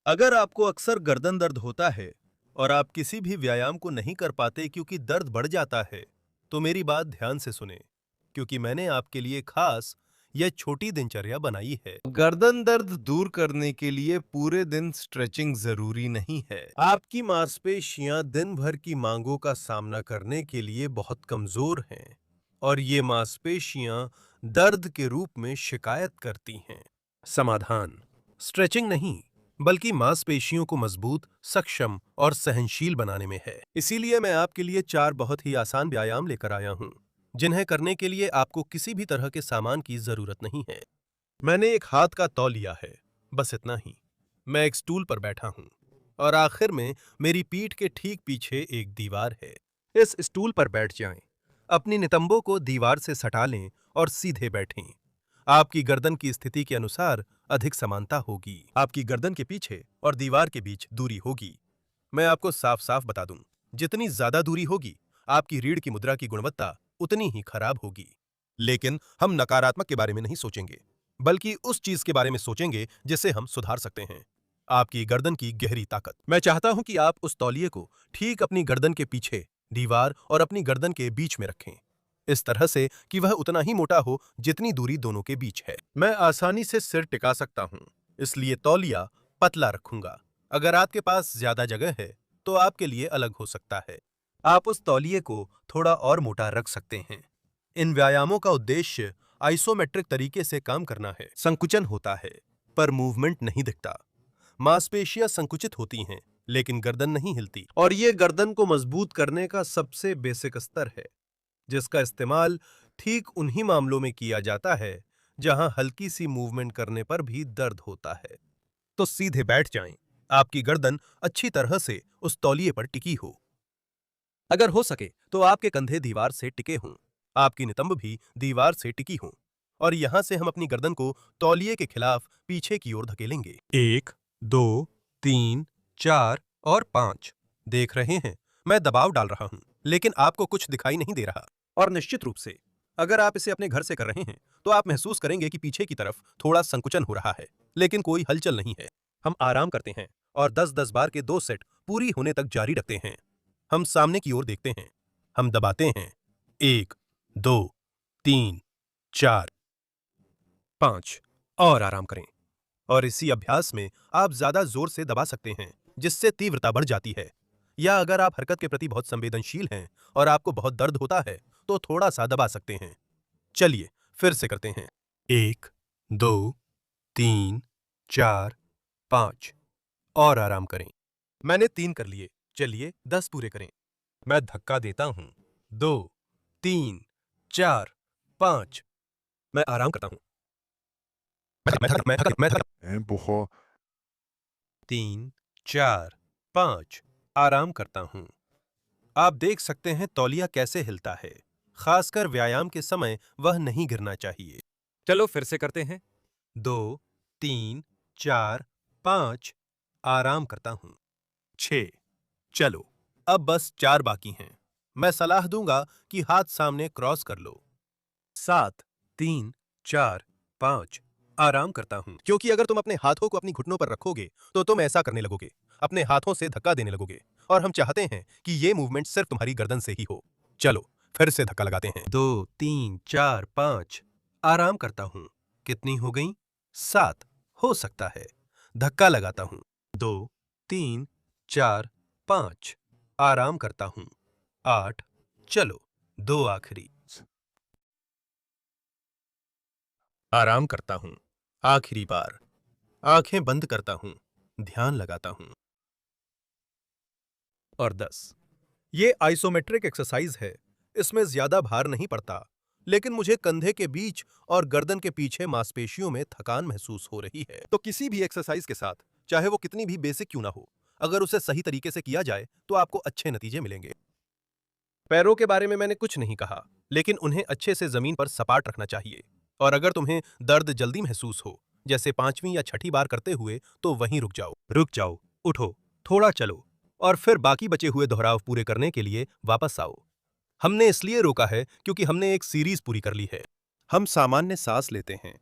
अगर आपको अक्सर गर्दन दर्द होता है और आप किसी भी व्यायाम को नहीं कर पाते क्योंकि दर्द बढ़ जाता है, तो मेरी बात ध्यान से सुने, क्योंकि मैंने आपके लिए खास यह छोटी दिनचर्या बनाई है। गर्दन दर्द दूर करने के लिए पूरे दिन स्ट्रेचिंग जरूरी नहीं है। आपकी मांसपेशियां दिन भर की मांगों का सामना करने के लिए बहुत कमजोर हैं और ये मांसपेशियां दर्द के रूप में शिकायत करती हैं। समाधान स्ट्रेचिंग नहीं, बल्कि मांसपेशियों को मजबूत, सक्षम और सहनशील बनाने में है। इसीलिए मैं आपके लिए 4 बहुत ही आसान व्यायाम लेकर आया हूं, जिन्हें करने के लिए आपको किसी भी तरह के सामान की जरूरत नहीं है। मैंने एक हाथ का तौलिया है, बस इतना ही। मैं एक स्टूल पर बैठा हूं और आखिर में मेरी पीठ के ठीक पीछे एक दीवार है। इस स्टूल पर बैठ जाएं, अपनी नितंबों को दीवार से सटा लें और सीधे बैठें। आपकी गर्दन की स्थिति के अनुसार अधिक समानता होगी। आपकी गर्दन के पीछे और दीवार के बीच दूरी होगी। मैं आपको साफ साफ बता दूं, जितनी ज्यादा दूरी होगी, आपकी रीढ़ की मुद्रा की गुणवत्ता उतनी ही खराब होगी। लेकिन हम नकारात्मक के बारे में नहीं सोचेंगे, बल्कि उस चीज के बारे में सोचेंगे जिसे हम सुधार सकते हैं। आपकी गर्दन की गहरी ताकत। मैं चाहता हूं कि आप उस तौलिए को ठीक अपनी गर्दन के पीछे, दीवार और अपनी गर्दन के बीच में रखें, इस तरह से कि वह उतना ही मोटा हो जितनी दूरी दोनों के बीच है। मैं आसानी से सिर टिका सकता हूं, इसलिए तौलिया पतला रखूंगा। अगर आपके पास ज्यादा जगह है, तो आपके लिए अलग हो सकता है। आप उस तौलिए को थोड़ा और मोटा रख सकते हैं। इन व्यायामों का उद्देश्य आइसोमेट्रिक तरीके से काम करना है। संकुचन होता है, पर मूवमेंट नहीं दिखता। मांसपेशियां संकुचित होती हैं, लेकिन गर्दन नहीं हिलती। और ये गर्दन को मजबूत करने का सबसे बेसिक स्तर है, जिसका इस्तेमाल ठीक उन्हीं मामलों में किया जाता है जहां हल्की सी मूवमेंट करने पर भी दर्द होता है। तो सीधे बैठ जाएं, आपकी गर्दन अच्छी तरह से उस तौलिए पर टिकी हो। अगर हो सके तो आपके कंधे दीवार से टिके हों, आपकी नितंब भी दीवार से टिकी हों, और यहां से हम अपनी गर्दन को तौलिए के खिलाफ पीछे की ओर धकेलेंगे। 1, 2, 3, 4 और 5। देख रहे हैं, मैं दबाव डाल रहा हूं, लेकिन आपको कुछ दिखाई नहीं दे रहा। और निश्चित रूप से, अगर आप इसे अपने घर से कर रहे हैं, तो आप महसूस करेंगे कि पीछे की तरफ थोड़ा संकुचन हो रहा है, लेकिन कोई हलचल नहीं है। हम आराम करते हैं और 10-10 बार के 2 सेट पूरी होने तक जारी रखते हैं। हम सामने की ओर देखते हैं, हम दबाते हैं। 1, 2, 3, 4, 5 और आराम करें। और इसी अभ्यास में आप ज्यादा जोर से दबा सकते हैं, जिससे तीव्रता बढ़ जाती है। या अगर आप हरकत के प्रति बहुत संवेदनशील हैं और आपको बहुत दर्द होता है, तो थोड़ा सा दबा सकते हैं। चलिए फिर से करते हैं। 1, 2, 3, 4, 5 और आराम करें। मैंने 3 कर लिए, चलिए 10 पूरे करें। मैं धक्का देता हूं। 2, 3, 4, 5। मैं आराम करता हूं। Empujó. 3, 4, 5 आराम करता हूं। आप देख सकते हैं तौलिया कैसे हिलता है। खासकर व्यायाम के समय वह नहीं गिरना चाहिए। चलो फिर से करते हैं। 2, 3, 4, 5 आराम करता हूं। 6। चलो, अब बस 4 बाकी हैं। मैं सलाह दूंगा कि हाथ सामने क्रॉस कर लो। 7, 3, 4, 5 आराम करता हूं। क्योंकि अगर तुम अपने हाथों को अपनी घुटनों पर रखोगे, तो तुम ऐसा करने लगोगे, अपने हाथों से धक्का देने लगोगे, और हम चाहते हैं कि ये मूवमेंट सिर्फ तुम्हारी गर्दन से ही हो। चलो फिर से धक्का लगाते हैं। 2, 3, 4, 5 आराम करता हूं। कितनी हो गई? 7 हो सकता है। धक्का लगाता हूं। 2, 3, 4, 5 आराम करता हूं। 8। चलो 2 आखिरी। आराम करता हूं। आखिरी बार। आंखें बंद करता हूं, ध्यान लगाता हूं। और 10। ये आइसोमेट्रिक एक्सरसाइज है। इसमें ज्यादा भार नहीं पड़ता, लेकिन मुझे कंधे के बीच और गर्दन के पीछे मांसपेशियों में थकान महसूस हो रही है। तो किसी भी एक्सरसाइज के साथ, चाहे वो कितनी भी बेसिक क्यों ना हो, अगर उसे सही तरीके से किया जाए तो आपको अच्छे नतीजे मिलेंगे। पैरों के बारे में मैंने कुछ नहीं कहा, लेकिन उन्हें अच्छे से जमीन पर सपाट रखना चाहिए। और अगर तुम्हें दर्द जल्दी महसूस हो, जैसे 5वीं या 6ठी बार करते हुए, तो वहीं रुक जाओ, उठो, थोड़ा चलो, और फिर बाकी बचे हुए दोहराव पूरे करने के लिए वापस आओ। हमने इसलिए रोका है क्योंकि हमने एक सीरीज पूरी कर ली है। हम सामान्य सांस लेते हैं,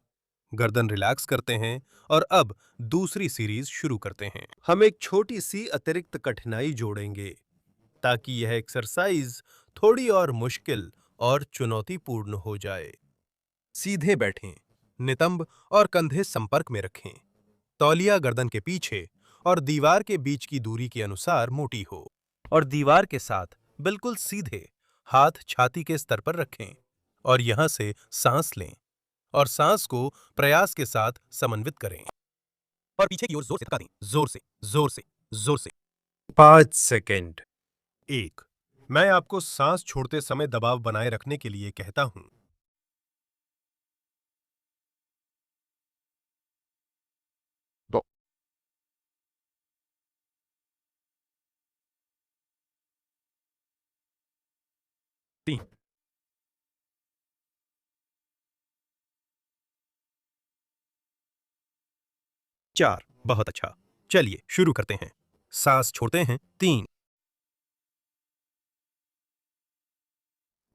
गर्दन रिलैक्स करते हैं और अब दूसरी सीरीज शुरू करते हैं। हम एक छोटी सी अतिरिक्त कठिनाई जोड़ेंगे ताकि यह एक्सरसाइज थोड़ी और मुश्किल और चुनौतीपूर्ण हो जाए। सीधे बैठें, नितंब और कंधे संपर्क में रखें। तौलिया गर्दन के पीछे और दीवार के बीच की दूरी के अनुसार मोटी हो और दीवार के साथ बिल्कुल सीधे हाथ छाती के स्तर पर रखें और यहां से सांस लें और सांस को प्रयास के साथ समन्वित करें और पीछे की ओर जोर से धक्का दें, जोर से, जोर से, जोर से। 5 सेकंड। 1। मैं आपको सांस छोड़ते समय दबाव बनाए रखने के लिए कहता हूं। 2, 3, 4। बहुत अच्छा। चलिए शुरू करते हैं। सांस छोड़ते हैं। 3,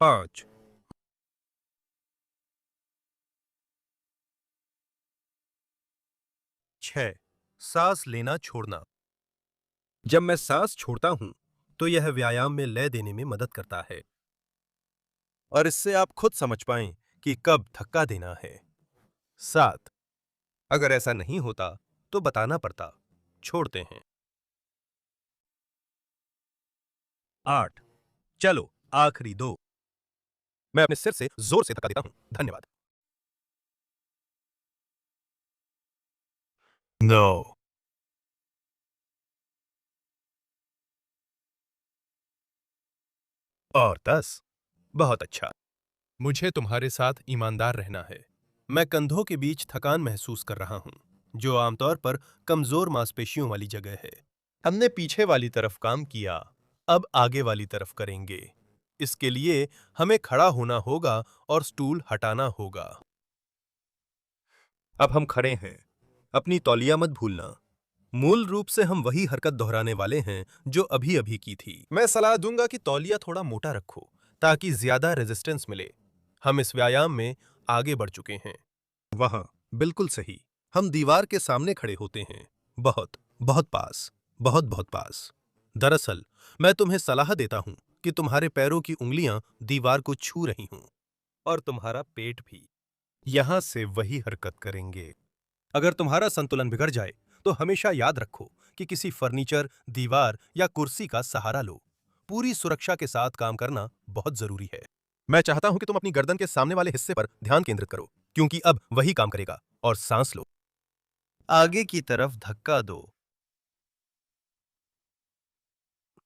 5, 6। सांस लेना छोड़ना। जब मैं सांस छोड़ता हूं तो यह व्यायाम में लय देने में मदद करता है और इससे आप खुद समझ पाएं कि कब धक्का देना है। 7। अगर ऐसा नहीं होता तो बताना पड़ता। छोड़ते हैं। 8। चलो आखिरी 2। मैं अपने सिर से जोर से धक्का देता हूं। धन्यवाद। 9, और 10। बहुत अच्छा। मुझे तुम्हारे साथ ईमानदार रहना है। मैं कंधों के बीच थकान महसूस कर रहा हूं, जो आमतौर पर कमजोर मांसपेशियों वाली जगह है। हमने पीछे वाली तरफ काम किया, अब आगे वाली तरफ करेंगे। इसके लिए हमें खड़ा होना होगा और स्टूल हटाना होगा। अब हम खड़े हैं। अपनी तौलिया मत भूलना। मूल रूप से हम वही हरकत दोहराने वाले हैं जो अभी अभी की थी। मैं सलाह दूंगा कि तौलिया थोड़ा मोटा रखो ताकि ज्यादा रेजिस्टेंस मिले। हम इस व्यायाम में आगे बढ़ चुके हैं। वहां, बिल्कुल सही। हम दीवार के सामने खड़े होते हैं। बहुत, बहुत पास, बहुत बहुत पास। दरअसल, मैं तुम्हें सलाह देता हूं कि तुम्हारे पैरों की उंगलियां दीवार को छू रही हों और तुम्हारा पेट भी। यहां से वही हरकत करेंगे। अगर तुम्हारा संतुलन बिगड़ जाए तो हमेशा याद रखो कि किसी फर्नीचर, दीवार या कुर्सी का सहारा लो। पूरी सुरक्षा के साथ काम करना बहुत जरूरी है। मैं चाहता हूं कि तुम अपनी गर्दन के सामने वाले हिस्से पर ध्यान केंद्रित करो, क्योंकि अब वही काम करेगा। और सांस लो। आगे की तरफ धक्का दो।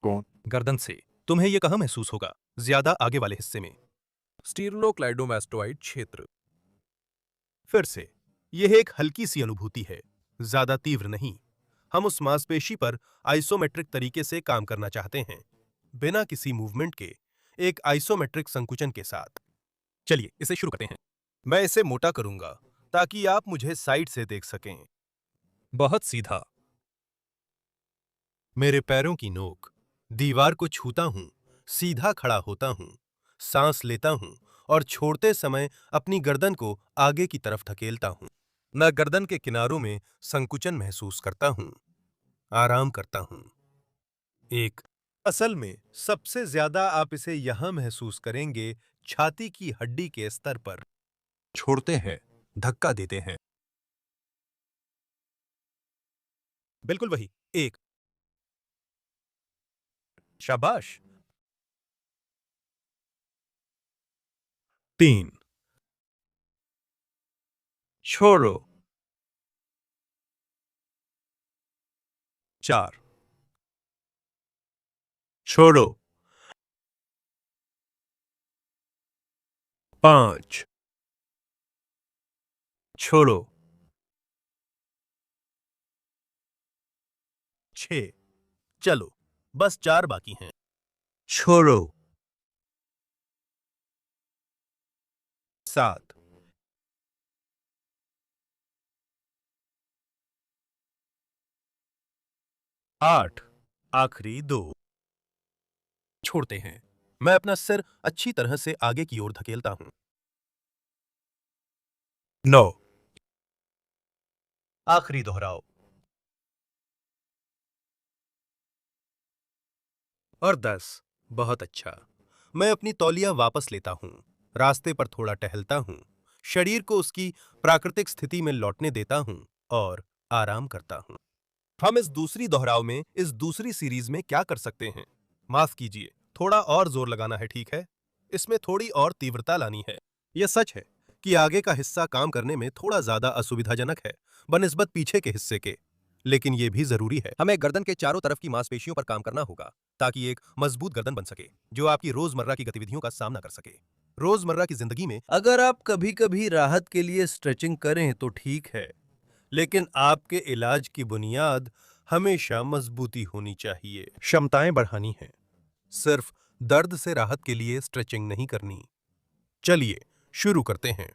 कौन? गर्दन से। तुम्हें यह कहां महसूस होगा? ज्यादा आगे वाले हिस्से में। स्टीर्लोक्लाइडोमास्टोइड क्षेत्र। फिर से, यह एक हल्की सी अनुभूति है, ज्यादा तीव्र नहीं। हम उस मांसपेशी पर आइसोमेट्रिक तरीके से काम करना चाहते हैं, बिना किसी मूवमेंट के, एक आइसोमेट्रिक संकुचन के साथ। चलिए इसे शुरू करते हैं। मैं इसे मोटा करूंगा ताकि आप मुझे साइड से देख सकें। बहुत सीधा। मेरे पैरों की नोक दीवार को छूता हूं, सीधा खड़ा होता हूं, सांस लेता हूं और छोड़ते समय अपनी गर्दन को आगे की तरफ धकेलता हूं। मैं गर्दन के किनारों में संकुचन महसूस करता हूं, आराम करता हूं। एक। असल में सबसे ज्यादा आप इसे यहां महसूस करेंगे, छाती की हड्डी के स्तर पर। छोड़ते हैं, धक्का देते हैं। बिल्कुल वही। एक। शाबाश। 3। छोड़ो। 4। छोड़ो। 5। छोड़ो। 6। चलो, बस 4 बाकी हैं। छोड़ो। 7। 8। आखिरी 2। छोड़ते हैं। मैं अपना सिर अच्छी तरह से आगे की ओर धकेलता हूं। 9। आखिरी दोहराओ। और 10। बहुत अच्छा। मैं अपनी तौलिया वापस लेता हूँ, रास्ते पर थोड़ा टहलता हूँ, शरीर को उसकी प्राकृतिक स्थिति में लौटने देता हूँ और आराम करता हूँ। हम इस दूसरी दोहराव में, इस दूसरी सीरीज में क्या कर सकते हैं? माफ कीजिए, थोड़ा और जोर लगाना है, ठीक है? इसमें थोड़ी और तीव्रता लानी है। यह सच है कि आगे का हिस्सा काम करने में थोड़ा ज्यादा असुविधाजनक है बनिस्बत पीछे के हिस्से के, लेकिन यह भी जरूरी है। हमें गर्दन के चारों तरफ की मांसपेशियों पर काम करना होगा ताकि एक मजबूत गर्दन बन सके जो आपकी रोजमर्रा की गतिविधियों का सामना कर सके। रोजमर्रा की जिंदगी में अगर आप कभी-कभी राहत के लिए स्ट्रेचिंग करें तो ठीक है, लेकिन आपके इलाज की बुनियाद हमेशा मजबूती होनी चाहिए। क्षमताएं बढ़ानी है, सिर्फ दर्द से राहत के लिए स्ट्रेचिंग नहीं करनी। चलिए शुरू करते हैं।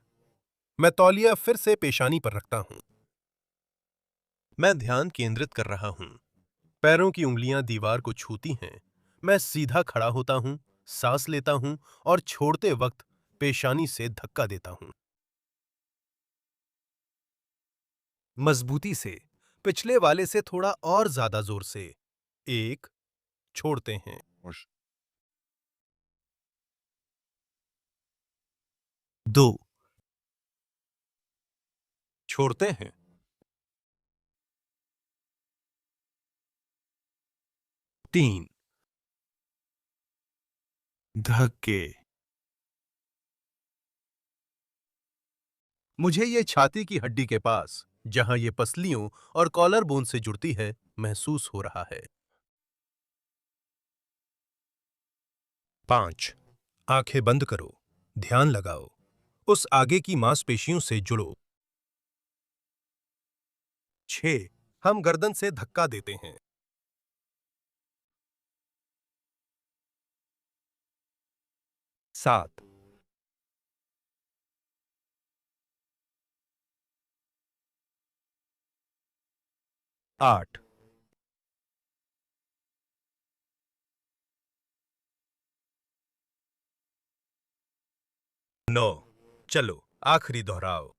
मैं तौलिया फिर से पेशानी पर रखता हूं। मैं ध्यान केंद्रित कर रहा हूं। पैरों की उंगलियां दीवार को छूती हैं। मैं सीधा खड़ा होता हूं, सांस लेता हूं और छोड़ते वक्त पेशानी से धक्का देता हूं। मजबूती से, पिछले वाले से थोड़ा और ज्यादा जोर से। 1, छोड़ते हैं। 2, छोड़ते हैं। 3, धक्के। मुझे ये छाती की हड्डी के पास, जहां ये पसलियों और कॉलर बोन से जुड़ती है, महसूस हो रहा है। 5, आंखें बंद करो, ध्यान लगाओ, उस आगे की मांसपेशियों से जुड़ो। 6, हम गर्दन से धक्का देते हैं। 7, 8, 9, चलो आखिरी दोहराओ।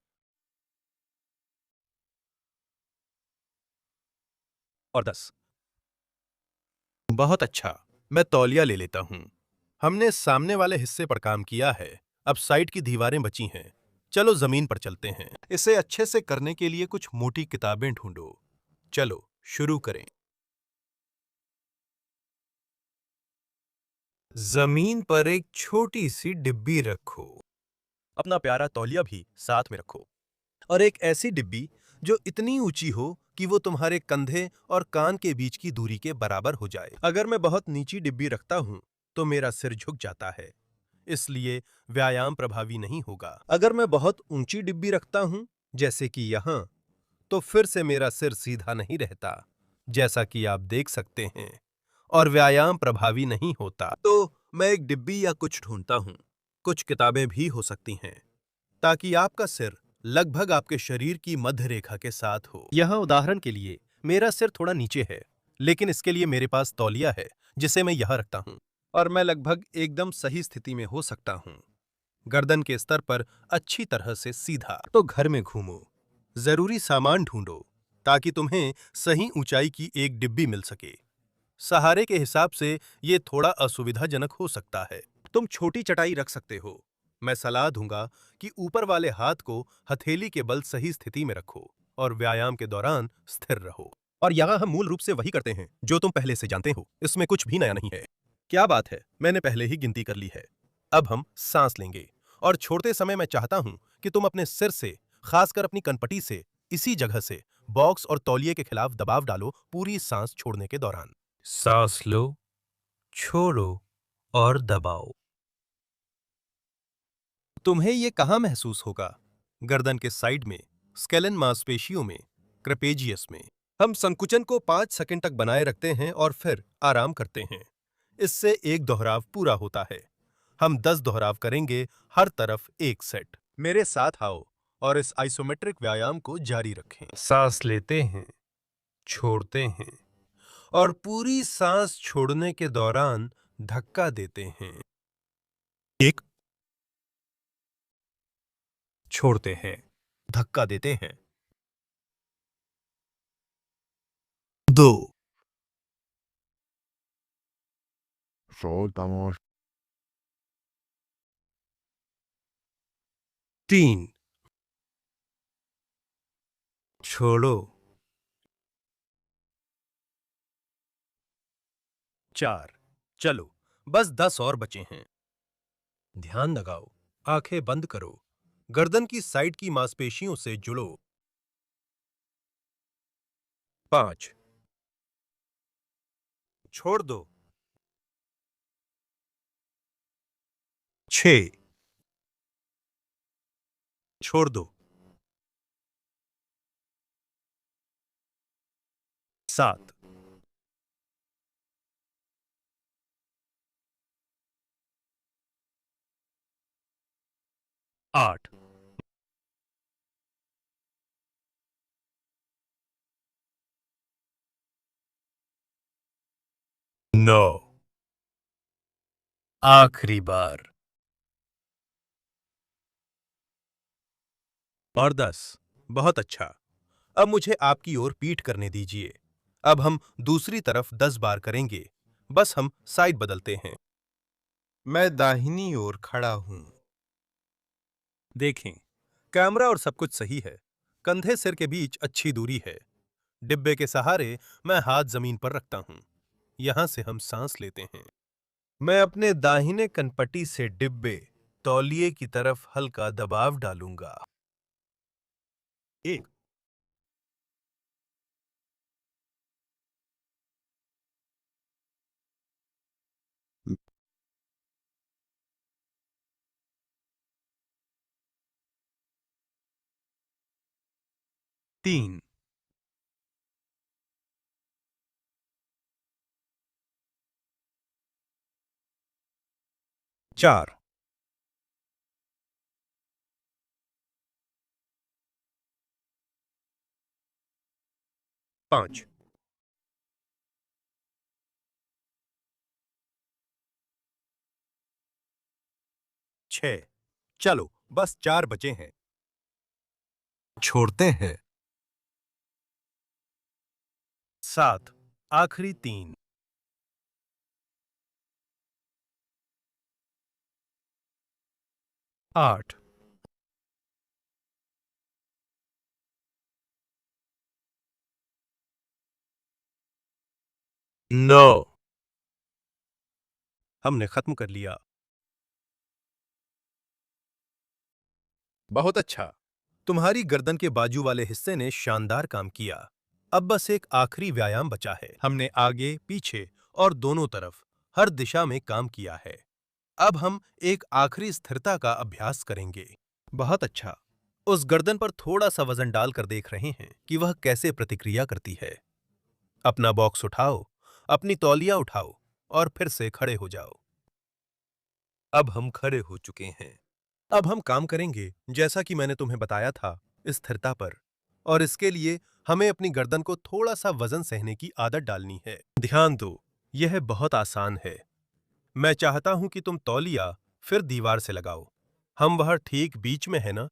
और 10। बहुत अच्छा। मैं तौलिया ले लेता हूं। हमने सामने वाले हिस्से पर काम किया है, अब साइड की दीवारें बची हैं। चलो जमीन पर चलते हैं। इसे अच्छे से करने के लिए कुछ मोटी किताबें ढूंढो। चलो शुरू करें। जमीन पर एक छोटी सी डिब्बी रखो। अपना प्यारा तौलिया भी साथ में रखो, और एक ऐसी डिब्बी जो इतनी ऊंची हो कि वो तुम्हारे कंधे और कान के बीच की दूरी के बराबर हो जाए। अगर मैं बहुत नीची डिब्बी रखता हूं तो मेरा सिर झुक जाता है, इसलिए व्यायाम प्रभावी नहीं होगा। अगर मैं बहुत ऊंची डिब्बी रखता हूं, जैसे कि यहां, तो फिर से मेरा सिर सीधा नहीं रहता, जैसा कि आप देख सकते हैं, और व्यायाम प्रभावी नहीं होता। तो मैं एक डिब्बी या कुछ ढूंढता हूं। कुछ किताबें भी हो सकती हैं, ताकि आपका सिर लगभग आपके शरीर की मध्य रेखा के साथ हो। यहाँ उदाहरण के लिए मेरा सिर थोड़ा नीचे है, लेकिन इसके लिए मेरे पास तौलिया है जिसे मैं यहाँ रखता हूँ, और मैं लगभग एकदम सही स्थिति में हो सकता हूँ। गर्दन के स्तर पर अच्छी तरह से सीधा। तो घर में घूमो, जरूरी सामान ढूंढो ताकि तुम्हें सही ऊंचाई की एक डिब्बी मिल सके। सहारे के हिसाब से ये थोड़ा असुविधाजनक हो सकता है। तुम छोटी चटाई रख सकते हो। मैं सलाह दूंगा कि ऊपर वाले हाथ को हथेली के बल सही स्थिति में रखो और व्यायाम के दौरान स्थिर रहो। और यहाँ हम मूल रूप से वही करते हैं जो तुम पहले से जानते हो। इसमें कुछ भी नया नहीं है। क्या बात है, मैंने पहले ही गिनती कर ली है। अब हम सांस लेंगे, और छोड़ते समय मैं चाहता हूं कि तुम अपने सिर से, खासकर अपनी कनपटी से, इसी जगह से बॉक्स और तौलिए के खिलाफ दबाव डालो पूरी सांस छोड़ने के दौरान। सांस लो, छोड़ो और दबाओ। तुम्हें ये कहाँ महसूस होगा? गर्दन के साइड में, स्केलन मांसपेशियों में, ट्रेपेजियस में। हम संकुचन को 5 सेकंड तक बनाए रखते हैं और फिर आराम करते हैं। इससे एक दोहराव पूरा होता है। हम 10 दोहराव करेंगे, हर तरफ एक सेट। मेरे साथ आओ और इस आइसोमेट्रिक व्यायाम को जारी रखें। सांस लेते हैं, छोड़ते हैं, और पूरी सांस छोड़ने के दौरान धक्का देते हैं। एक, छोड़ते हैं, धक्का देते हैं। दो, soltamos, तीन, छोड़ो, चार, चलो, बस 10 और बचे हैं। ध्यान लगाओ, आंखें बंद करो, गर्दन की साइड की मांसपेशियों से जुड़ो। 5, छोड़ दो। 6, छोड़ दो। 7, 8, 9, आखिरी बार, और 10। बहुत अच्छा। अब मुझे आपकी ओर पीठ करने दीजिए। अब हम दूसरी तरफ 10 बार करेंगे। बस हम साइड बदलते हैं। मैं दाहिनी ओर खड़ा हूं। देखें, कैमरा और सब कुछ सही है। कंधे सिर के बीच अच्छी दूरी है। डिब्बे के सहारे मैं हाथ जमीन पर रखता हूं। यहां से हम सांस लेते हैं। मैं अपने दाहिने कनपटी से डिब्बे तौलिए की तरफ हल्का दबाव डालूंगा। एक, 3, 4, 5, 6। चलो, बस 4 बचे हैं। छोड़ते हैं। 7, आखिरी 3, 8, 9। हमने खत्म कर लिया। बहुत अच्छा। तुम्हारी गर्दन के बाजू वाले हिस्से ने शानदार काम किया। अब बस एक आखिरी व्यायाम बचा है। हमने आगे, पीछे और दोनों तरफ हर दिशा में काम किया है। अब हम एक आखिरी स्थिरता का अभ्यास करेंगे। बहुत अच्छा। उस गर्दन पर थोड़ा सा वजन डालकर देख रहे हैं कि वह कैसे प्रतिक्रिया करती है। अपना बॉक्स उठाओ, अपनी तौलिया उठाओ और फिर से खड़े हो जाओ। अब हम खड़े हो चुके हैं। अब हम काम करेंगे जैसा कि मैंने तुम्हें बताया था, स्थिरता पर। और इसके लिए हमें अपनी गर्दन को थोड़ा सा वजन सहने की आदत डालनी है। ध्यान दो, यह बहुत आसान है। मैं चाहता हूं कि तुम तौलिया फिर दीवार से लगाओ। हम वह ठीक बीच में है ना?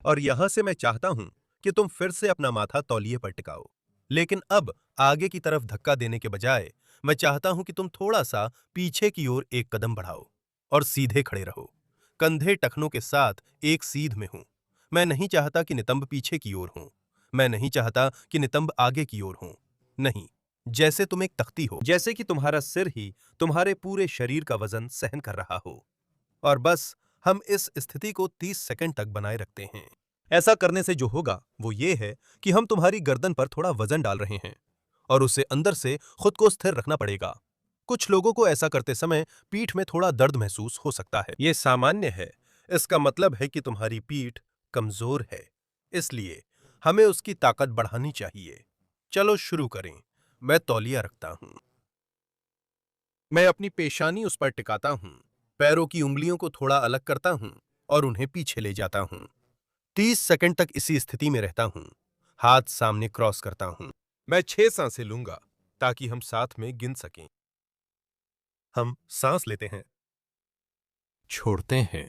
और यहां से मैं चाहता हूं कि तुम फिर से अपना माथा तौलिए पर टिकाओ। लेकिन अब आगे की तरफ धक्का देने के बजाय मैं चाहता हूं कि तुम थोड़ा सा पीछे की ओर एक कदम बढ़ाओ और सीधे खड़े रहो। कंधे टखनों के साथ एक सीध में हूं। मैं नहीं चाहता कि नितंब पीछे की ओर हो। मैं नहीं चाहता कि नितंब आगे की ओर हो। नहीं, जैसे तुम एक तख्ती हो, जैसे कि तुम्हारा सिर ही तुम्हारे पूरे शरीर का वजन सहन कर रहा हो। और बस हम इस स्थिति को 30 सेकंड तक बनाए रखते हैं। ऐसा करने से जो होगा वो ये है कि हम तुम्हारी गर्दन पर थोड़ा वजन डाल रहे हैं और उसे अंदर से खुद को स्थिर रखना पड़ेगा। कुछ लोगों को ऐसा करते समय पीठ में थोड़ा दर्द महसूस हो सकता है। ये सामान्य है। इसका मतलब है कि तुम्हारी पीठ कमजोर है। इसलिए हमें उसकी ताकत बढ़ानी चाहिए। चलो शुरू करें। मैं तौलिया रखता हूं। मैं अपनी पेशानी उस पर टिकाता हूं। पैरों की उंगलियों को थोड़ा अलग करता हूं और उन्हें पीछे ले जाता हूं। 30 सेकंड तक इसी स्थिति में रहता हूं। हाथ सामने क्रॉस करता हूं। मैं 6 सांसें लूंगा ताकि हम साथ में गिन सकें। हम सांस लेते हैं, छोड़ते हैं।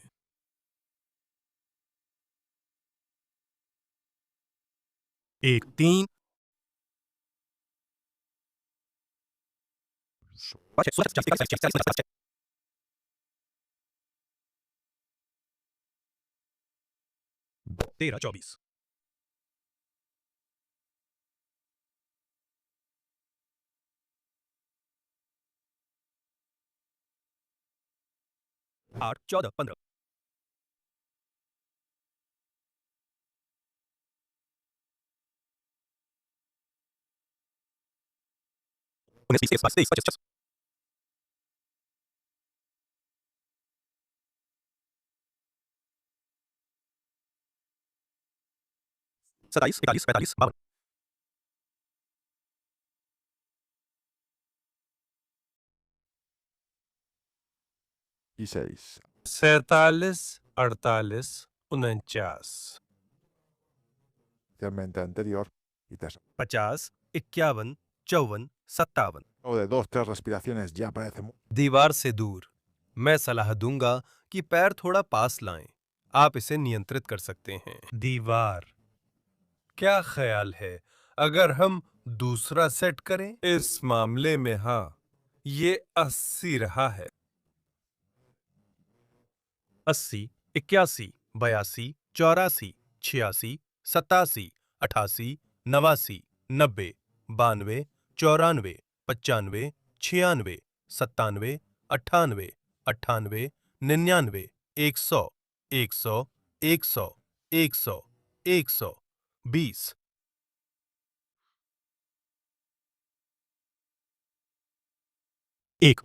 एक, 3, 13, 24, 8, 14, 15, 19, 20, 22, 23, 24, 27, 41, 45, 52, 6, 47, 48, 49. especialmente anterior, y te 50, 51, 54, 57। o de 2, 3 respiraciones ya parece दीवार से दूर। मैं सलाह दूंगा कि पैर थोड़ा पास लाएं। आप इसे नियंत्रित कर सकते हैं। दीवार। क्या ख्याल है अगर हम दूसरा सेट करें? इस मामले में हाँ, ये 80 रहा है। 80, 81, 82, 84, 86, 87, 88, 89, 90, 92, 94, 95, 96, 97, 98, 98, 99, 100, 100, 100, 100, 100, 20, 1,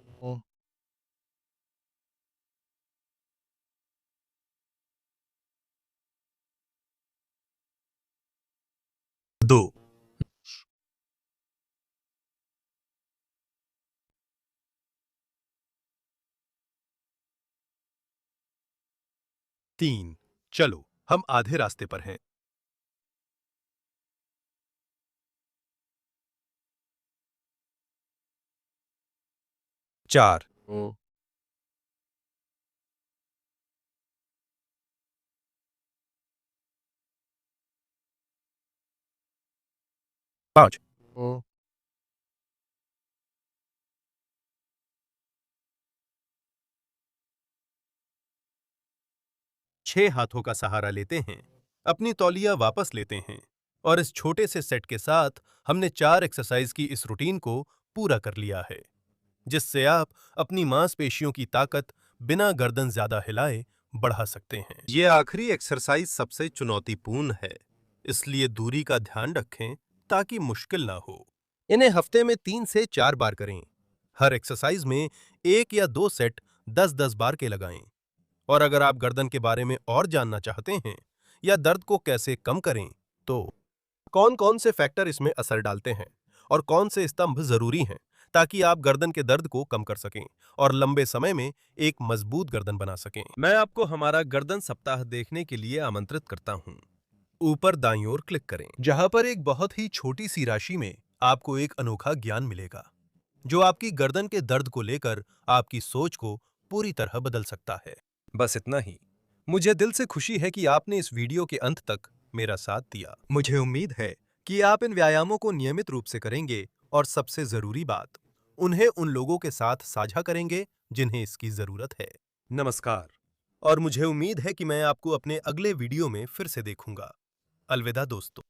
2, 3। चलो, हम आधे रास्ते पर हैं। 4, o 5, o 6 हाथों का सहारा लेते हैं, अपनी तौलिया वापस लेते हैं और इस छोटे से सेट के साथ हमने 4 एक्सरसाइज की इस रूटीन को पूरा कर लिया है, जिससे आप अपनी मांसपेशियों की ताकत बिना गर्दन ज्यादा हिलाए बढ़ा सकते हैं। ये आखिरी एक्सरसाइज सबसे चुनौतीपूर्ण है, इसलिए दूरी का ध्यान रखें ताकि मुश्किल ना हो। इन्हें हफ्ते में 3 से 4 बार करें। हर एक्सरसाइज में 1 या 2 सेट 10-10 बार के लगाएं। और अगर आप गर्दन के बारे में और जानना चाहते हैं या दर्द को कैसे कम करें, तो कौन-कौन से फैक्टर इसमें असर डालते हैं और कौन से स्तंभ जरूरी हैं ताकि आप गर्दन के दर्द को कम कर सकें और लंबे समय में एक मजबूत गर्दन बना सकें। मैं आपको हमारा गर्दन सप्ताह देखने के लिए आमंत्रित करता हूं। ऊपर दाईं ओर क्लिक करें, जहां पर एक बहुत ही छोटी सी राशि में आपको एक अनोखा ज्ञान मिलेगा, जो आपकी गर्दन के दर्द को लेकर आपकी सोच को पूरी तरह बदल सकता है। बस इतना ही। मुझे दिल से खुशी है कि आपने इस वीडियो के अंत तक मेरा साथ दिया। मुझे उम्मीद है कि आप इन व्यायामों को नियमित रूप से करेंगे और सबसे जरूरी बात, उन्हें उन लोगों के साथ साझा करेंगे जिन्हें इसकी जरूरत है। नमस्कार, और मुझे उम्मीद है कि मैं आपको अपने अगले वीडियो में फिर से देखूंगा। अलविदा दोस्तों।